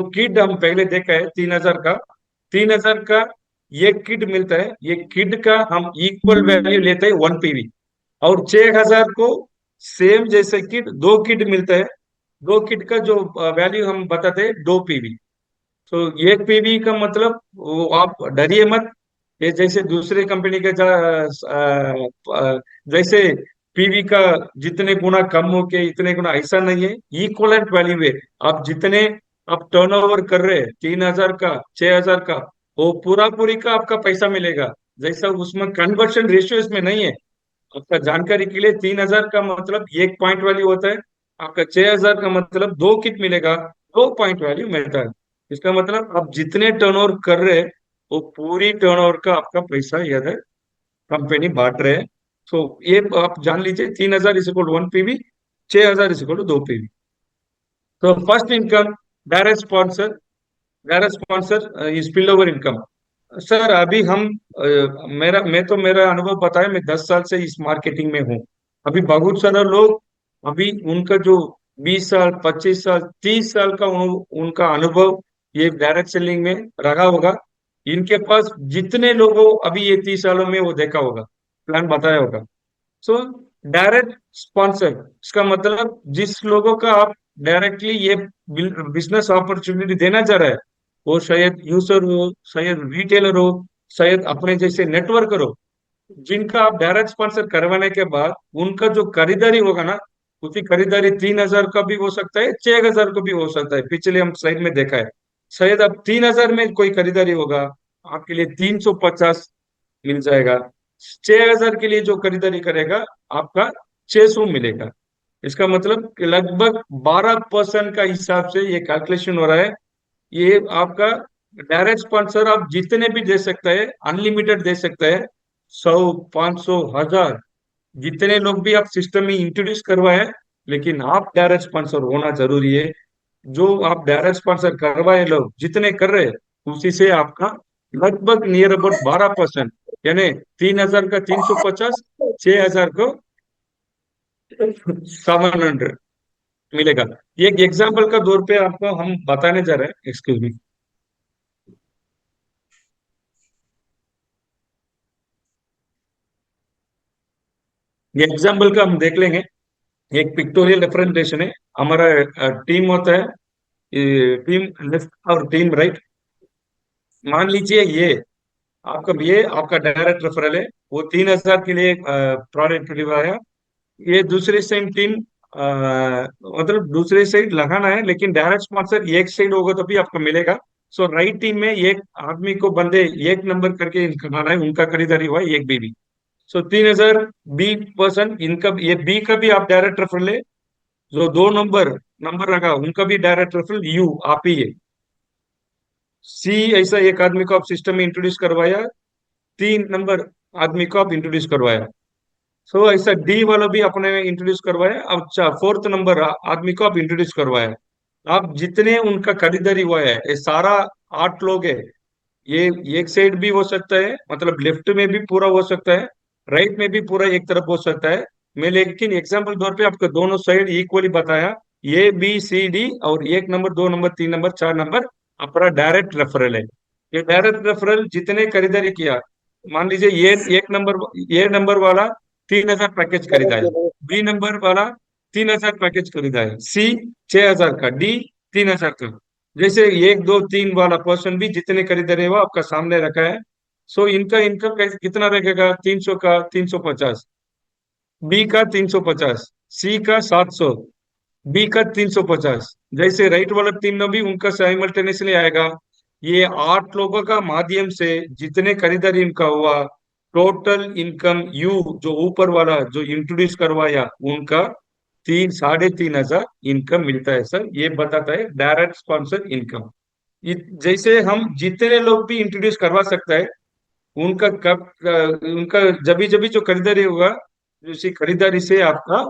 Kid हम पहले देखा है 3,000 का। 3,000 का एक किड मिलता है, ये किड का हम इक्वल वैल्यू लेते हैं 1 पीवी। और 6,000 को सेम जैसे किड 2 किड मिलता है। 2 किड का जो वैल्यू हम बताते हैं 2 पीवी। तो 1 पीवी का मतलब वो आप डरिए मत। ये जैसे दूसरे कंपनी के जैसे पीवी का जितने गुना कम हो के इतने गुना, ऐसा नहीं है, इक्वलेंट वैल्यू है। आप जितने आप टर्नओवर कर रहे हैं 3,000 का, 6,000 का, वो पूरा पूरी का आपका पैसा मिलेगा। जैसा उसमें कन्वर्शन रेशियो इसमें नहीं है। आपका जानकारी के लिए 3,000 का मतलब 1 पॉइंट वैल्यू होता है। आपका 6,000 का मतलब 2 किट मिलेगा, 2 पॉइंट वैल्यू मिलता है। इसका मतलब आप जितने टर्नओवर कर रहे हैं वो पूरी टर्नओवर का आपका पैसा यह है कंपनी बांट रहे हैं। तो ये आप जान लीजिए 3,000 is equal 1 PV, 6,000 is equal 2 PV. तो first income direct sponsor, direct sponsor is spill over income. Sir अभी हम मेरा अनुभव बताया, मैं 10 साल से इस मार्केटिंग में हूँ। अभी बहुत सारे लोग, अभी उनका जो 20 साल, 25 साल, 30 साल का उनका अनुभव ये डायरेक्ट सेलिंग में रहा होगा। इनके पास जितने लोगों अभी ये 30 सालों में वो देखा होगा, प्लान बताया होगा। सो डायरेक्ट स्पॉन्सर, इसका मतलब जिस लोगों का आप डायरेक्टली ये बिजनेस अपॉर्चुनिटी देना चाह रहे हैं, वो शायद यूजर हो, शायद रिटेलर हो, शायद अपने जैसे नेटवर्क हो, जिनका आप डायरेक्ट स्पॉन्सर करवाने के बाद उनका जो खरीदारी होगा ना, उसकी खरीदारी 3,000 का भी हो सकता है, 6,000 का भी हो सकता है। पिछले हम स्लाइड में देखा है। शायद अब 3,000 में कोई खरीदारी होगा, आपके लिए 350 मिल जाएगा। 6,000 के लिए जो खरीदारी करेगा आपका 600 मिलेगा। इसका मतलब कि लगभग 12% का हिसाब से ये कैलकुलेशन हो रहा है। ये आपका डायरेक्ट स्पॉन्सर आप जितने भी दे सकते हैं, अनलिमिटेड दे सकते हैं। 100, 500, 1,000, जितने लोग भी आप सिस्टम में इंट्रोड्यूस करवाए, लेकिन आप डायरेक्ट स्पॉन्सर होना जरूरी है। जो आप डायरेक्ट स्पॉन्सर करवाए लोग जितने कर रहे हैं, उसी से आपका लगभग नियर अबाउट 12%, यानी 3,000 का 350, 6,000 को 700 मिलेगा। ये एक एग्जाम्पल का तौर पे आपको हम बताने जा रहे हैं, एक्सक्यूज मी। ये एग्जाम्पल का हम देख लेंगे। एक पिक्टोरियल रिप्रेजेंटेशन है। हमारा टीम होता है, टीम लेफ्ट और टीम राइट। मान लीजिए ये आपका डायरेक्ट रेफरल है। वो 3,000 के लिए प्रोडक्ट दिलवाया। ये दूसरी साइड टीम, मतलब दूसरी साइड लगाना है, लेकिन डायरेक्ट स्पॉन्सर एक साइड होगा तो भी आपको मिलेगा। सो राइट टीम में एक आदमी को बंदे एक नंबर करके लगाना है, उनका खरीदारी हुआ है एक बीबी। सो 3,000 बी% इनका, ये बी का भी आप डायरेक्ट रेफरल है। जो 2 नंबर नंबर रखा उनका भी डायरेक्ट रेफरल यू आप ही है। सी ऐसा एक आदमी को आप सिस्टम में इंट्रोड्यूस करवाया, 3 नंबर आदमी को आप इंट्रोड्यूस करवाया। सो ऐसा डी वाला भी अपने इंट्रोड्यूस करवाया। अब अच्छा 4th नंबर आदमी को आप इंट्रोड्यूस करवाया। आप जितने उनका खरीदारी हुआ है ये सारा 8 लोग है। ये एक साइड भी हो सकता है, मतलब लेफ्ट में भी पूरा हो सकता है, राइट में भी पूरा एक तरफ हो सकता है। मैं लेकिन एग्जाम्पल तौर पे आपको दोनों साइड इक्वली बताया। A B C D, और 1 नंबर, 2 नंबर, 3 नंबर, 4 नंबर अपना डायरेक्ट रेफरल है। ये डायरेक्ट रेफरल जितने खरीदारी किया, मान लीजिए ये 1 नंबर, A नंबर वाला 3,000 पैकेज खरीदाया, B नंबर वाला 3,000 पैकेज खरीदाया, C 6,000 का, D 3,000 का। जैसे 1 2 3 वाला पर्सन भी जितने खरीदारी हुआ आपका सामने रखा है। सो इनका इनकम कितना रहेगा? 300 का 350, बी का 350, सी का 700, बी का 350। जैसे राइट वाला टीम में भी उनका साइमल्टेनियसली आएगा। ये 8 लोगों का माध्यम से जितने खरीदारी इनका हुआ, टोटल इनकम यू जो ऊपर वाला जो इंट्रोड्यूस करवाया उनका 3 3,500 इनकम मिलता है। सर ये बताता है डायरेक्ट स्पॉन्सर इनकम। जैसे हम जितने लोग भी इंट्रोड्यूस करवा सकता है, उनका कब उनका जभी जभी जो खरीदारी होगा, उसी खरीदारी से आपका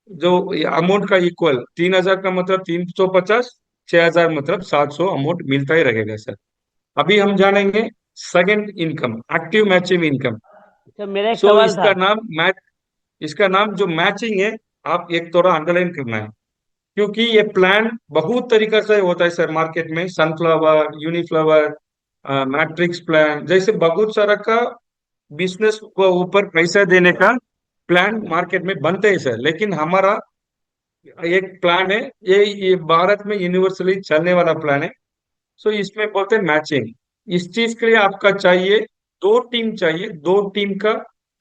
जो अमाउंट का इक्वल 3,000 का मतलब 350, 6,000 मतलब 700 अमाउंट मिलता ही रहेगा सर। अभी हम जानेंगे second income, active matching income. तो मेरा एक सो सवाल था। इसका नाम मैच, इसका नाम जो मैचिंग है, आप एक थोड़ा अंडरलाइन करना है। क्योंकि ये प्लान बहुत तरीका से होता है सर मार्केट में, सनफ्लावर, यूनिफ्लावर, मैट्रिक्स प्लान, जैसे बहुत सारा का बिजनेस को ऊपर पैसा देने का प्लान मार्केट में बनते हैं सर। लेकिन हमारा एक प्लान है, ये भारत में यूनिवर्सली चलने वाला प्लान है। सो इसमें बोलते हैं मैचिंग। इस चीज के लिए आपका चाहिए, दो टीम चाहिए, दो टीम का,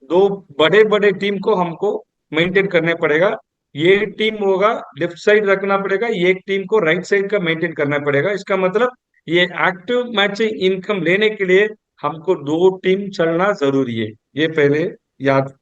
दो बड़े बड़े टीम को हमको मेंटेन करने पड़ेगा। ये टीम होगा लेफ्ट साइड रखना पड़ेगा, ये टीम को राइट साइड का मेंटेन करना पड़ेगा। इसका मतलब ये एक्टिव मैचिंग इनकम लेने के लिए हमको दो टीम चलना जरूरी है। ये पहले याद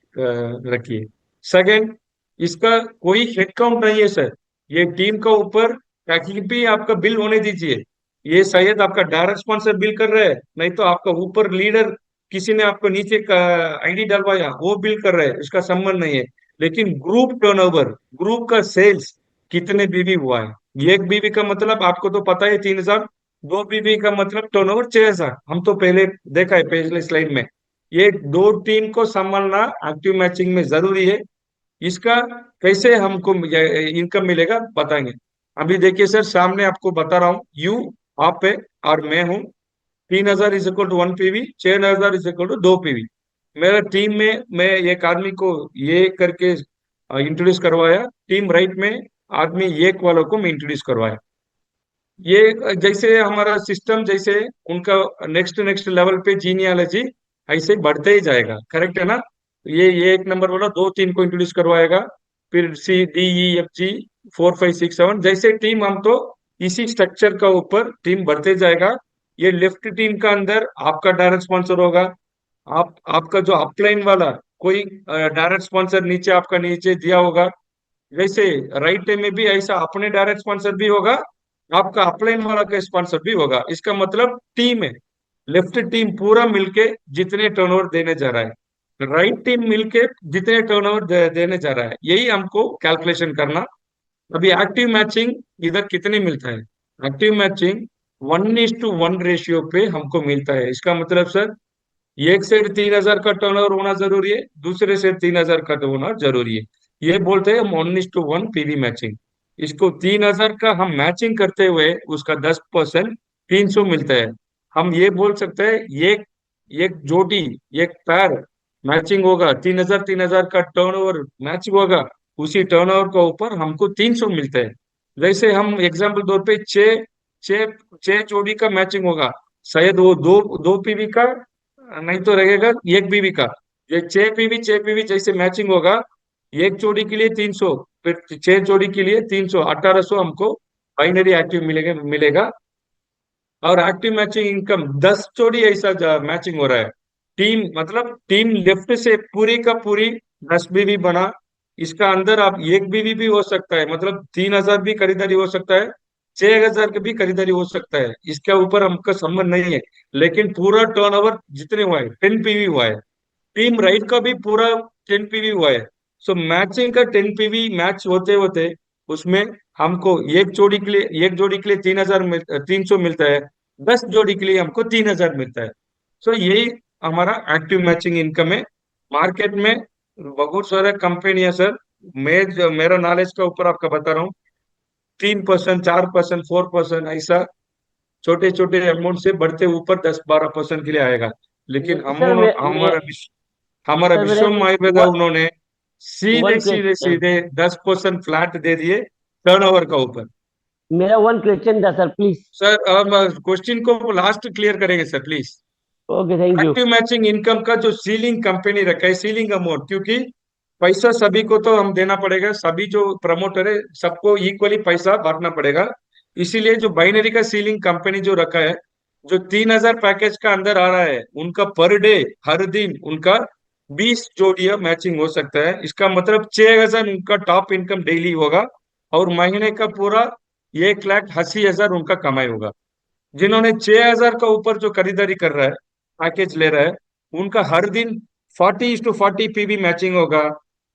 रखिए। सेकंड, इसका कोई हेडकाउंट नहीं है सर। ये टीम का ऊपर कहीं भी आपका बिल होने दीजिए, ये शायद आपका डायरेक्ट स्पॉन्सर बिल कर रहा है, नहीं तो आपका ऊपर लीडर किसी ने आपको नीचे का आईडी डलवाया वो बिल कर रहा है, इसका संबंध नहीं है। लेकिन ग्रुप टर्नओवर, ग्रुप का सेल्स कितने बीबी हुआ है, एक बीबी का मतलब आपको तो पता है 3,000, दो बीबी का मतलब टर्नओवर 6,000, हम तो पहले देखा है पिछले स्लाइड में। ये दो टीम को संभालना एक्टिव मैचिंग में जरूरी है। इसका कैसे हमको इनकम मिलेगा बताएंगे। अभी देखिए सर, सामने आपको बता रहा हूँ, यू आप है और मैं हूँ। 3,000 is equal to 1 PV, 6,000 is equal to 2 PV. मेरा टीम में मैं एक आदमी को ये करके इंट्रोड्यूस करवाया, टीम राइट में आदमी एक वालों को मैं इंट्रोड्यूस करवाया। ये जैसे हमारा सिस्टम, जैसे उनका नेक्स्ट नेक्स्ट लेवल पे जीनियालॉजी ऐसे बढ़ते ही जाएगा, करेक्ट है ना। ये एक नंबर वाला दो तीन को इंट्रोड्यूस करवाएगा, फिर C, D, E, F, G, 4, 5, 6, 7 जैसे टीम, हम तो इसी स्ट्रक्चर का ऊपर टीम बढ़ते जाएगा। ये लेफ्ट टीम का अंदर आपका डायरेक्ट स्पॉन्सर होगा, आप आपका जो अपलाइन वाला कोई डायरेक्ट स्पॉन्सर नीचे आपका नीचे दिया होगा, वैसे राइट में भी ऐसा अपने डायरेक्ट स्पॉन्सर भी होगा, आपका अपलाइन वाला का स्पॉन्सर भी होगा। इसका मतलब टीम है, लेफ्ट टीम पूरा मिलके जितने टर्नओवर देने जा रहा है, राइट टीम मिलके जितने टर्नओवर देने जा रहा है, यही हमको कैलकुलेशन करना। अभी एक्टिव मैचिंग इधर कितने मिलता है, एक्टिव मैचिंग 1:1 रेशियो पे हमको मिलता है। इसका मतलब सर, एक से 3,000 का टर्नओवर होना जरूरी है, दूसरे से 3,000 का होना जरूरी है। ये बोलते हैं हम 1:1 पीवी मैचिंग। इसको 3,000 का हम मैचिंग करते हुए उसका 10% 300 मिलता है। हम ये बोल सकते हैं एक एक जोड़ी, एक पैर मैचिंग होगा, 3,000 3,000 का टर्नओवर मैचिंग होगा, उसी टर्नओवर के ऊपर हमको 300 मिलता है। जैसे हम एग्जाम्पल तौर पे छः छः छः जोड़ी का मैचिंग होगा, शायद वो दो दो पीवी का नहीं तो रहेगा एक बीवी का। ये 6 पीवी जैसे मैचिंग होगा, एक जोड़ी के लिए 300, फिर 6 जोड़ी के लिए 300, 1,800 हमको बाइनरी एक्टिव मिलेगा। और एक्टिव मैचिंग इनकम 10 जोड़ी ऐसा मैचिंग हो रहा है। टीम मतलब टीम लेफ्ट से पूरी का पूरी 10 बीवी बना, इसका अंदर आप एक बीवी भी हो सकता है, मतलब 3,000 भी खरीदारी हो सकता है, 6,000 की भी खरीदारी हो सकता है, इसके ऊपर हमका संबंध नहीं है। लेकिन पूरा टर्नओवर जितने हुआ है 10 पीवी हुआ है, टीम राइट का भी पूरा 10 पीवी हुआ है। सो मैचिंग का 10 पीवी मैच होते होते उसमें हमको एक जोड़ी के लिए 3,000 300 मिलता है, 10 जोड़ी के लिए हमको 3,000 मिलता है। सो यही हमारा एक्टिव मैचिंग इनकम है। मार्केट में बहुत सारे कंपनी है सर, मैं जो मेरा नॉलेज का ऊपर आपका बता रहा हूँ, 3%, 4%, 4% ऐसा छोटे छोटे अमाउंट से बढ़ते ऊपर 10-12% के लिए आएगा। लेकिन हम सर हमारा सर मेरा विश्वम आयुर्वेदा उन्होंने सीधे वन सीधे क्वेश्चन सीधे 10% फ्लैट दे दिए टर्नओवर का ऊपर। मेरा वन क्वेश्चन था सर, प्लीज। सर अब क्वेश्चन को लास्ट क्लियर करेंगे sir please. Okay, thank you. Active matching income का जो सीलिंग कंपनी रखा है, सीलिंग अमाउंट, क्योंकि पैसा सभी को तो हम देना पड़ेगा, सभी जो प्रमोटर है सबको इक्वली पैसा बांटना पड़ेगा। इसीलिए जो बाइनरी का सीलिंग कंपनी जो रखा है, जो 3,000 पैकेज का अंदर आ रहा है, उनका पर डे, हर दिन उनका 20 जोड़ियां मैचिंग हो सकता है। इसका मतलब 6,000 उनका टॉप इनकम डेली होगा, और महीने का पूरा 1,80,000 उनका कमाई होगा। जिन्होंने 6,000 का ऊपर जो खरीदारी कर रहा है, पैकेज ले रहा है, उनका हर दिन 40:40 पीवी मैचिंग होगा।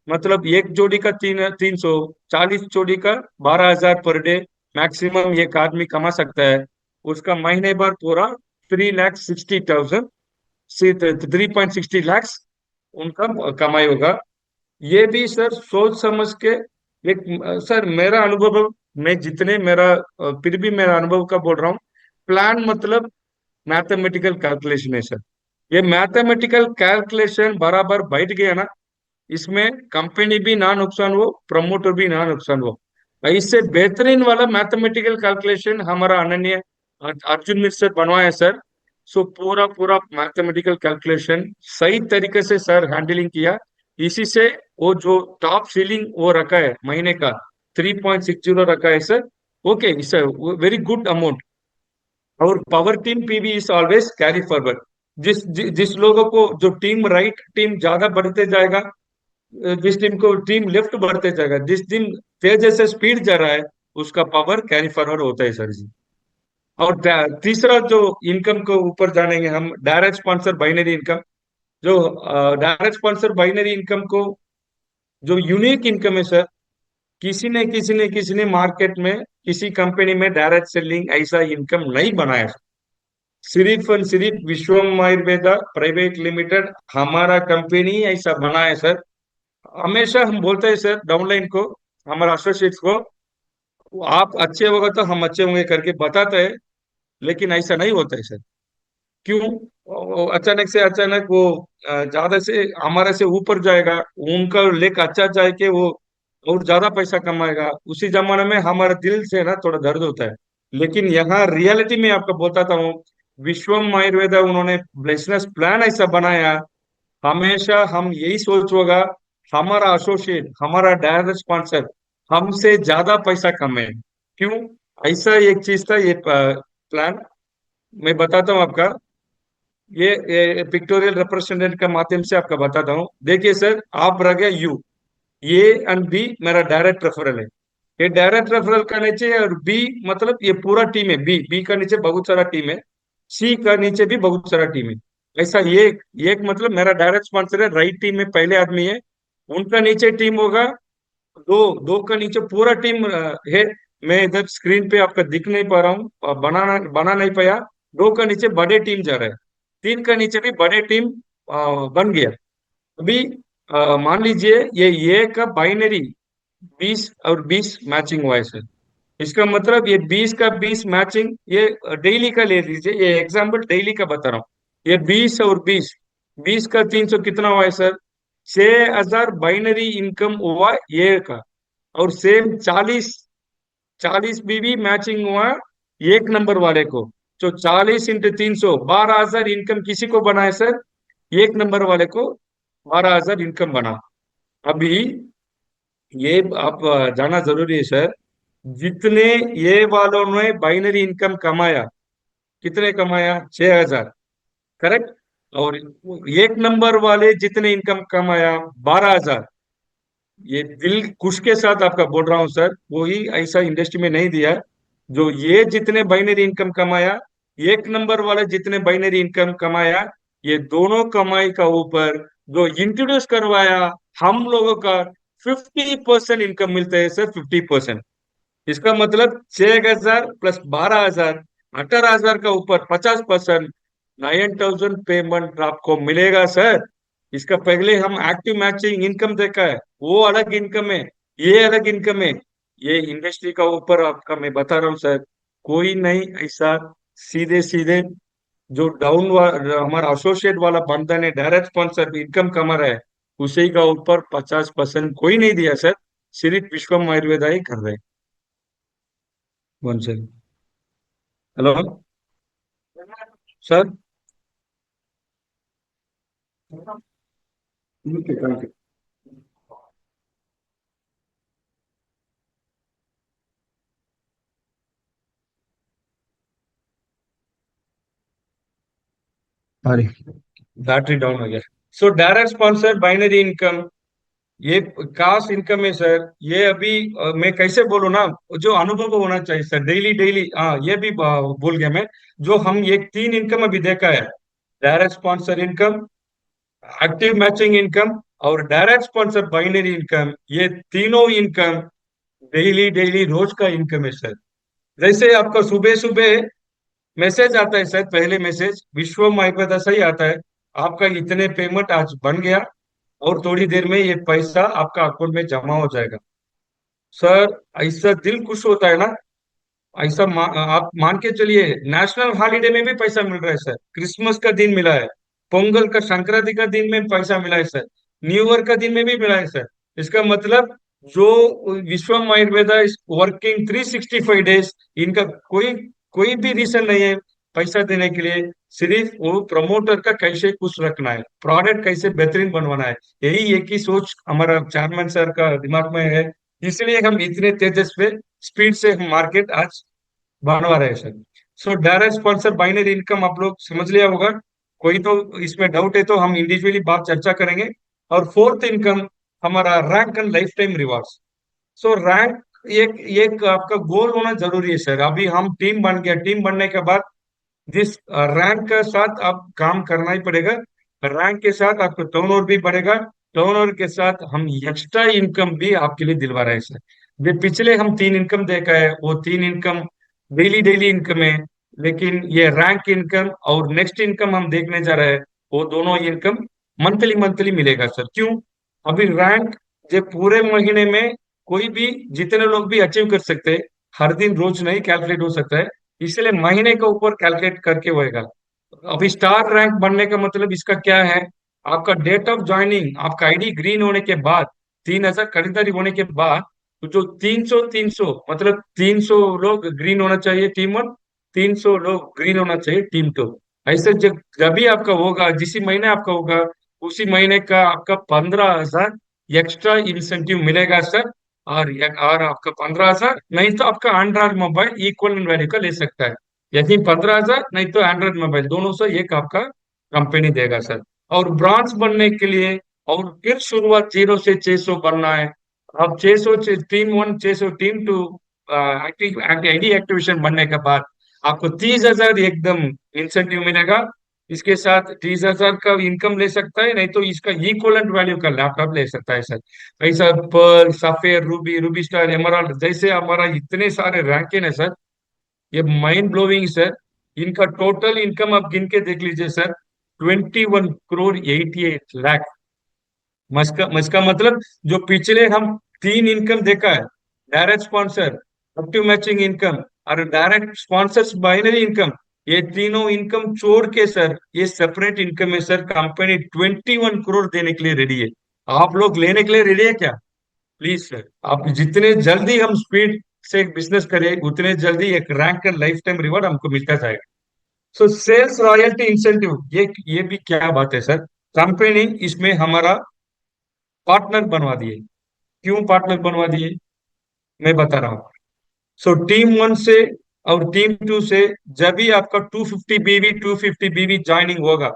मतलब एक जोड़ी का 300, 40 जोड़ी का 12,000 पर डे मैक्सिमम एक आदमी कमा सकता है। उसका महीने भर पूरा 3,60,000, 3.60 लाख उनका कमाई होगा। ये भी सर सोच समझ के, एक सर मेरा अनुभव मैं जितने मेरा फिर भी मेरा अनुभव का बोल रहा हूँ। प्लान मतलब मैथमेटिकल कैलकुलेशन है सर। ये मैथमेटिकल कैलकुलेशन बराबर बैठ गया ना, इसमें कंपनी भी ना नुकसान हो, प्रमोटर भी ना नुकसान हो। इससे बेहतरीन वाला मैथमेटिकल कैलकुलेशन हमारा अनन्य अर्जुन मिश्र सर बनवाया सर। सो पूरा पूरा मैथमेटिकल कैलकुलेशन सही तरीके से सर हैंडलिंग किया। इसी से वो जो टॉप सीलिंग वो रखा है महीने का 3.60 रखा है sir. Okay, it's very good amount. और power team PV is always carry forward. जिस लोगों को जो टीम राइट टीम ज्यादा बढ़ते जाएगा, जिस टीम को टीम लेफ्ट बढ़ते जाएगा, जिस टीम तेज से स्पीड जा रहा है, उसका पावर कैरी फॉरवर्ड होता है सर जी। और तीसरा जो इनकम को ऊपर जानेंगे हम, डायरेक्ट स्पॉन्सर बाइनरी इनकम। जो डायरेक्ट स्पॉन्सर बाइनरी इनकम को जो यूनिक इनकम है सर, किसी ने मार्केट में किसी कंपनी में डायरेक्ट सेलिंग ऐसा इनकम नहीं बनाया। सिर्फ और सिर्फ विश्वम आयुर्वेदा प्राइवेट लिमिटेड हमारा कंपनी ऐसा बना है सर। हमेशा हम बोलते हैं सर डाउनलाइन को, हमारे एसोसिएट्स को, आप अच्छे होगा तो हम अच्छे होंगे करके बताते हैं। लेकिन ऐसा नहीं होता है सर। क्यों? अचानक से अचानक वो ज्यादा से हमारे से ऊपर जाएगा, उनका लेक अच्छा जाए कि वो और ज्यादा पैसा कमाएगा, उसी जमाने में हमारे दिल से ना थोड़ा दर्द होता है। लेकिन यहाँ रियलिटी में आपको बताता हूँ, विश्वम आयुर्वेदा उन्होंने बिजनेस प्लान ऐसा बनाया। हमेशा हम यही सोच होगा, हमारा एसोसिएट हमारा डायरेक्ट स्पॉन्सर हमसे ज्यादा पैसा कमाए। क्यों? ऐसा एक चीज था ये प्लान। मैं बताता हूँ आपका। ये पिक्टोरियल रिप्रेजेंटेटिव के माध्यम से आपका बताता हूँ। देखिए सर, आप रह गए यू, ए एंड बी मेरा डायरेक्ट रेफरल है। ये डायरेक्ट रेफरल का नीचे और बी मतलब ये पूरा टीम है। बी बी का नीचे बहुत सारा टीम है। सी का नीचे भी बहुत सारा टीम है। ऐसा ये एक मतलब मेरा डायरेक्ट स्पॉन्सर है, राइट टीम में पहले आदमी है। उनका नीचे टीम होगा दो। दो का नीचे पूरा टीम है। मैं इधर स्क्रीन पे आपका दिख नहीं पा रहा हूँ, बनाना बना नहीं पाया। दो का नीचे बड़े टीम जा रहा है। तीन का नीचे भी बड़े टीम बन गया। अभी मान लीजिए ये का बाइनरी 20 और 20 मैचिंग हुआ है सर। इसका मतलब ये 20 का 20 मैचिंग, ये डेली का ले लीजिए, ये एग्जाम्पल डेली का बता रहा हूँ। ये 20 और 20, 20 का 300 कितना हुआ है सर? 6,000 बाइनरी इनकम हुआ ये का। और सेम 40 बीबी मैचिंग हुआ एक नंबर वाले को। जो 40 × 300 12,000 इनकम किसी को बना है सर? एक नंबर वाले को 12,000 इनकम बना। अभी ये आप जानना जरूरी है सर। जितने ये वालों ने बाइनरी इनकम कमाया, कितने कमाया? 6,000, करेक्ट। और एक नंबर वाले जितने इनकम कमाया 12,000। ये दिल खुश के साथ आपका बोल रहा हूँ सर, कोई ऐसा इंडस्ट्री में नहीं दिया। जो ये जितने बाइनरी इनकम कमाया, एक नंबर वाले जितने बाइनरी इनकम कमाया, ये दोनों कमाई का ऊपर जो इंट्रोड्यूस करवाया हम लोगों का 50% इनकम मिलता है सर, 50%। इसका मतलब 6,000 प्लस 12,000, 18,000 का ऊपर 50%, 9,000 पेमेंट आपको मिलेगा सर। इसका पहले हम एक्टिव मैचिंग इनकम देखा है, वो अलग इनकम है, ये अलग इनकम है। ये इंडस्ट्री का ऊपर आपका मैं बता रहा हूँ सर। कोई नहीं ऐसा सीधे सीधे जो हमारा एसोसिएट वाला बंधन है, डायरेक्ट स्पॉन्सर इनकम कमा रहा है, उसी का ऊपर 50% कोई नहीं दिया सर। सिर्फ विश्वम आयुर्वेदा ही कर रहे हैं। One second. Hello sir. ठीक है, थैंक यू। अरे, बैटरी डाउन हो गया। So direct sponsor binary income, ये कास्ट इनकम है सर। ये अभी मैं कैसे बोलूँ ना, जो अनुभव होना चाहिए सर, डेली डेली। हाँ, ये भी भूल गया मैं। जो हम ये तीन इनकम अभी देखा है, direct sponsor income, active matching income और डायरेक्ट स्पॉन्सर बाइनरी इनकम, ये तीनों इनकम डेली डेली रोज का इनकम है सर। जैसे आपका सुबह सुबह मैसेज आता है सर, पहले मैसेज विश्व माइपदा से ही आता है, आपका इतने पेमेंट आज बन गया और थोड़ी देर में ये पैसा आपका अकाउंट में जमा हो जाएगा। सर ऐसा दिल खुश होता है ना। आप मान के चलिए, नेशनल हॉलीडे में भी पैसा मिल रहा है सर, क्रिसमस का दिन मिला है, पोंगल का संक्रांति का दिन में पैसा मिला है सर, न्यू ईयर का दिन में भी मिला है सर। इसका मतलब जो विश्वम आयुर्वेदा इज वर्किंग 365 डेज, इनका कोई कोई भी रीजन नहीं है पैसा देने के लिए। सिर्फ वो प्रमोटर का कैसे खुश रखना है, प्रोडक्ट कैसे बेहतरीन बनवाना है, यही एक ही सोच हमारा चेयरमैन सर का दिमाग में है। इसलिए हम इतने तेजस पे स्पीड से मार्केट आज बनवा रहे हैं sir. So direct sponsor binary income आप लोग समझ लिया होगा। कोई तो इसमें डाउट है तो हम इंडिविजुअली बात चर्चा करेंगे। और फोर्थ इनकम हमारा rank and life time rewards. So rank एक एक आपका गोल होना जरूरी है सर। अभी हम टीम बन गया, टीम बनने के बाद जिस रैंक के साथ आप काम करना ही पड़ेगा, रैंक के साथ आपका टर्नओवर भी बढ़ेगा, टर्नओवर के साथ हम एक्स्ट्रा इनकम भी आपके लिए दिलवा रहे हैं सर। ये पिछले हम तीन इनकम देखा है, वो तीन इनकम डेली डेली इनकम है। लेकिन ये रैंक इनकम और नेक्स्ट इनकम हम देखने जा रहे हैं, वो दोनों इनकम मंथली मंथली मिलेगा सर। क्यों? अभी रैंक जो पूरे महीने में कोई भी जितने लोग भी अचीव कर सकते हैं, हर दिन रोज नहीं कैलकुलेट हो सकता है, इसलिए महीने के ऊपर कैलकुलेट करके होएगा। अभी स्टार रैंक बनने का मतलब इसका क्या है? आपका डेट ऑफ ज्वाइनिंग, आपका आईडी ग्रीन होने के बाद, 3,000 खरीदारी होने के बाद, तो जो 300 मतलब 300 लोग ग्रीन होना चाहिए टीम वन, 300 लोग ग्रीन होना चाहिए टीम टू। ऐसे जब जब भी आपका होगा, जिस महीने आपका होगा, उसी महीने का आपका 15,000 एक्स्ट्रा इंसेंटिव मिलेगा सर। और आपका 15,000 नहीं तो आपका एंड्रॉइड मोबाइल इक्वल वैल्यू का ले सकता है। यदि 15,000 नहीं तो एंड्रॉइड मोबाइल, दोनों से एक आपका कंपनी देगा सर। और ब्रांच बनने के लिए और फिर शुरुआत 0 से 600 बनना है। अब 600 team one, 600 team two ID activation बनने के बाद आपको 30,000 एकदम इंसेंटिव मिलेगा। इसके साथ 30,000 का इनकम ले सकता है, नहीं तो इसका इक्वलेंट वैल्यू का लैपटॉप ले सकता है सर। ऐसा pearl, sapphire, ruby, ruby star, emerald जैसे हमारा इतने सारे रैंक है सर, ये माइंड ब्लोइंग सर। इनका टोटल इनकम आप गिन के देख लीजिए सर, 21 करोड़ 88 लाख। इसका मतलब जो पिछले हम तीन इनकम देखा है, direct sponsor, active matching income और डायरेक्ट स्पॉन्सर्स बाइनरी इनकम, ये तीनों इनकम छोड़ के सर ये सेपरेट इनकम है सर। कंपनी 21 करोड़ देने के लिए रेडी है। आप लोग लेने के लिए रेडी है क्या? प्लीज सर, आप जितने जल्दी हम स्पीड से एक बिजनेस करें, उतने जल्दी एक rank and life time reward हमको मिलता जाएगा। सो सेल्स रॉयल्टी इंसेंटिव, ये भी क्या बात है सर। कंपनी इसमें हमारा पार्टनर बनवा दिए। क्यों पार्टनर बनवा दिए, मैं बता रहा हूँ। सो टीम वन से और टीम टू से जब भी आपका 250 बीवी ज्वाइनिंग होगा,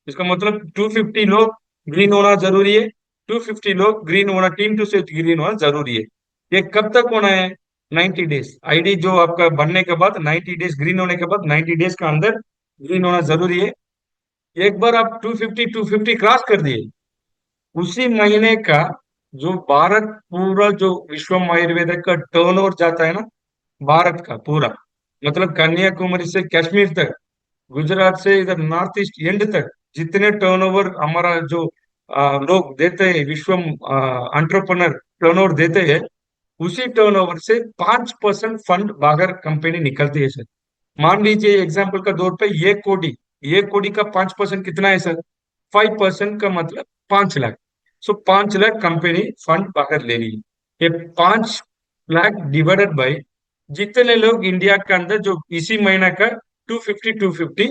इसका मतलब 250 लोग ग्रीन होना जरूरी है। 250 लोग ग्रीन होना, टीम टू से ग्रीन होना जरूरी है। ये कब तक होना है? 90 डेज। आईडी जो आपका बनने के बाद 90 डेज, ग्रीन होने के बाद 90 डेज का अंदर ग्रीन होना जरूरी है। एक बार आप 250 क्रॉस कर दिए, उसी महीने का जो भारत पूरा जो विश्वम आयुर्वेद का टर्नओवर जाता है ना, भारत का पूरा, मतलब कन्याकुमारी से कश्मीर तक, गुजरात से इधर नॉर्थ ईस्ट एंड तक, जितने टर्नओवर हमारा जो लोग देते हैं, विश्वम एंटरप्रेन्योर टर्नओवर देते हैं, उसी टर्नओवर से 5% फंड बाहर कंपनी निकलती है सर। मान लीजिए एग्जाम्पल का तौर पे 1 कोटी, 1 कोटी का 5% कितना है सर? 5% का मतलब 5 लाख। सो 5 लाख कंपनी फंड बाहर ले रही है। ये 5 लाख डिवाइडेड बाई जितने लोग इंडिया के अंदर जो इसी महीना का 250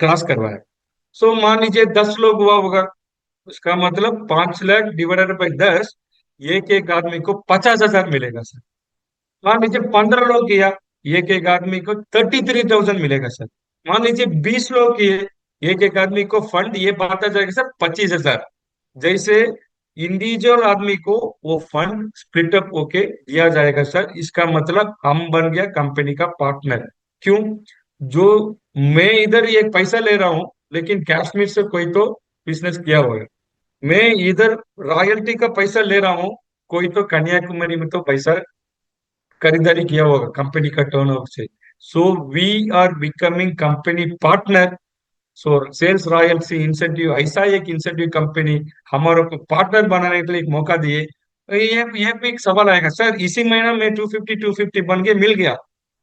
क्रॉस करवाए। सो मान लीजिए 10 लोग हुआ होगा, उसका मतलब 5 लाख डिवाइडेड बाई 10, एक एक आदमी को 50,000 मिलेगा सर। मान लीजिए 15 लोग किया, एक एक आदमी को 33,000 मिलेगा सर। मान लीजिए 20 लोग किए, एक एक आदमी को फंड ये बांटा जाएगा सर 25,000। जैसे इंडिविजुअल आदमी को वो फंड स्प्लिट अप होके दिया जाएगा सर। इसका मतलब हम बन गया कंपनी का पार्टनर। क्यों? जो मैं इधर ये पैसा ले रहा हूँ, लेकिन कश्मीर से कोई तो बिजनेस किया हुआ है। मैं इधर रॉयल्टी का पैसा ले रहा हूँ, कोई तो कन्याकुमारी में तो पैसा खरीदारी किया होगा कंपनी का टर्नओवर से। So we are becoming company partner. So sales royalty incentive, ऐसा एक इंसेंटिव कंपनी हमारे को पार्टनर बनाने के लिए एक मौका दिए। ये भी एक सवाल आएगा सर, इसी महीना में 250 बन के मिल गया,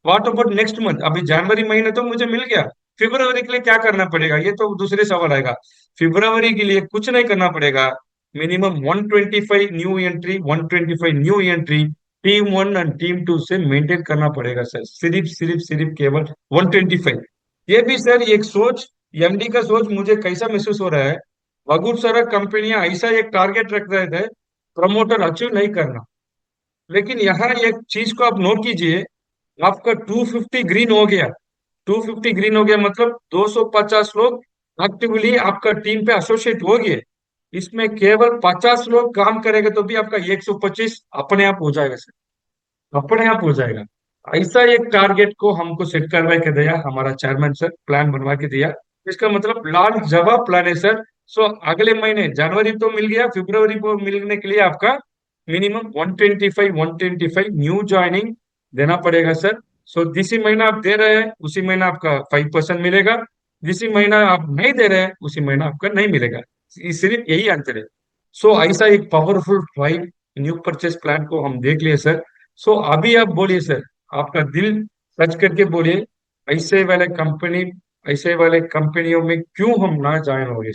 व्हाट अबाउट नेक्स्ट मंथ? अभी जनवरी महीने तो मुझे मिल गया, फरवरी के लिए क्या करना पड़ेगा? ये तो दूसरे सवाल आएगा। फरवरी के लिए कुछ नहीं करना पड़ेगा, minimum 125 new entry, 125 new entry team 1 और टीम 2 से मेंटेन करना पड़ेगा सर, सिर्फ केवल 125। ये भी सर एक सोच, एमडी का सोच मुझे कैसा महसूस हो रहा है, बहुत सारा कंपनियां ऐसा एक टारगेट रख रहे थे प्रमोटर अचीव नहीं करना, लेकिन यहाँ एक चीज को आप नोट कीजिए, आपका 250 ग्रीन हो गया, 250 ग्रीन हो गया मतलब 250 लोग एक्टिवली आपका टीम पे एसोसिएट हो गए। इसमें केवल 50 लोग काम करेंगे तो भी आपका 125 अपने आप हो जाएगा सर, अपने आप हो जाएगा। ऐसा एक टारगेट को हमको सेट करवा के दिया हमारा चेयरमैन सर, प्लान बनवा के दिया। इसका मतलब लॉन्ग जवाब प्लान है सर। सो अगले महीने जनवरी तो मिल गया, फरवरी को मिलने के लिए आपका मिनिमम 125 न्यू ज्वाइनिंग देना पड़ेगा सर। सो जिसी महीना आप दे रहे हैं उसी महीना आपका 5% मिलेगा, जिसी महीना आप नहीं दे रहे हैं उसी महीना आपका नहीं मिलेगा, सिर्फ यही अंतर है। सो ऐसा एक powerful five new purchase plan को हम देख लिए सर। सो अभी आप बोलिए सर, आपका दिल सच करके बोलिए, ऐसे वाले कंपनी, ऐसे वाले कंपनियों में क्यों हम ना ज्वाइन हो गए?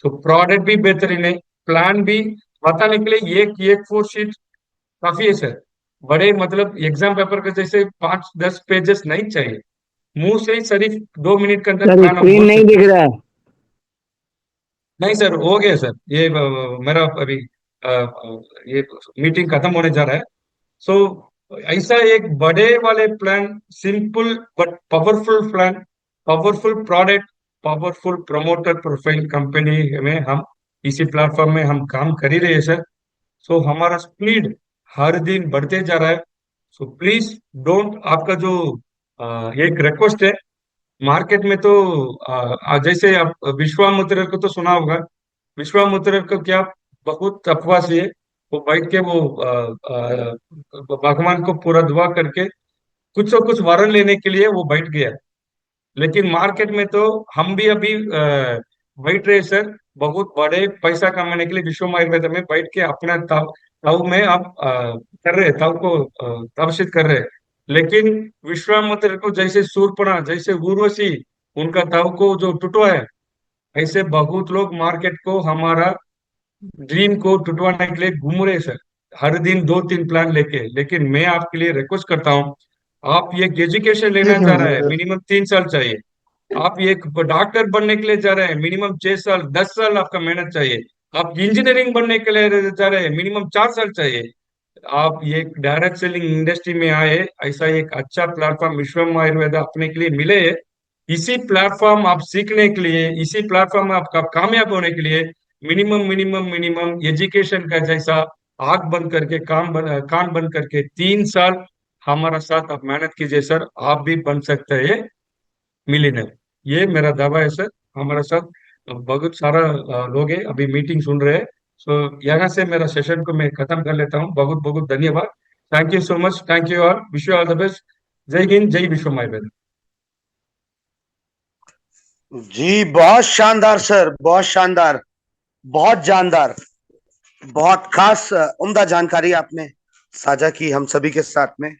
तो प्रोडक्ट भी बेहतरीन है, प्लान भी बताने के लिए एक एक 4 शीट काफी है सर। बड़े मतलब एग्जाम पेपर के जैसे 5-10 पेजेस नहीं चाहिए, मुंह से ही सिर्फ 2 मिनट के अंदर सर प्लान हम स्क्रीन बोल नहीं सकते दिख हैं। रहा है। नहीं सर, हो गया सर, ये मेरा अभी ये मीटिंग खत्म होने जा रहा है। सो ऐसा एक बड़े वाले plan, simple but powerful plan, powerful product, powerful promoter profile company में हम इसी प्लेटफॉर्म में हम काम कर ही रहे हैं सर। सो हमारा स्पीड हर दिन बढ़ते जा रहा है। सो प्लीज डोंट, आपका जो एक रिक्वेस्ट है, मार्केट में तो जैसे आप विश्वामित्र को तो सुना होगा, विश्वामित्र को क्या, बहुत अफवाह है, वो बैठ के वो भगवान को पूरा दुआ करके कुछ तो कुछ वरन लेने के लिए वो बैठ गया। लेकिन मार्केट में तो हम भी अभी बैठ रहे सर, बहुत बड़े पैसा कमाने के लिए विश्व आयुर्वेद में बैठ के अपना तव तव में आप कर रहे, तव को तवशित कर रहे। लेकिन विश्वामित्र को जैसे सूर्पणा, जैसे उर्वशी, उनका तव को जो टुटवा है, ऐसे बहुत लोग मार्केट को, हमारा ड्रीम को टुटवाने के लिए घूम रहे सर, हर दिन 2-3 प्लान लेके। लेकिन मैं आपके लिए रिक्वेस्ट करता हूँ, आप ये एजुकेशन लेना एक चाह रहे हैं मिनट। मिनिमम 3 साल चाहिए, आप एक डॉक्टर बनने के लिए जा रहे हैं मिनिमम 6 साल 10 साल आपका मेहनत चाहिए, आप इंजीनियरिंग बनने के लिए जा रहे हैं मिनिमम 4 साल चाहिए, आप ये डायरेक्ट सेलिंग इंडस्ट्री में आए, ऐसा एक अच्छा प्लेटफॉर्म विश्वम आयुर्वेद अपने के लिए मिले है। इसी प्लेटफॉर्म आप सीखने के लिए, इसी प्लेटफॉर्म में आपका कामयाब होने के लिए मिनिमम एजुकेशन का जैसा आंख बंद करके कान बंद करके 3 साल हमारा साथ आप मेहनत कीजिए सर, आप भी बन सकते हैं मिलीनियर। ये मेरा दावा है सर। हमारे साथ बहुत सारा लोग हैं, अभी मीटिंग सुन रहे हैं। सो यहाँ से मेरा सेशन को मैं खत्म कर लेता हूँ। बहुत बहुत धन्यवाद। Thank you so much, thank you all, wish you all the best. जय हिंद, जय विश्व माई। जी बहुत शानदार सर, बहुत शानदार, बहुत जानदार, बहुत खास उम्दा जानकारी आपने साझा की हम सभी के साथ में।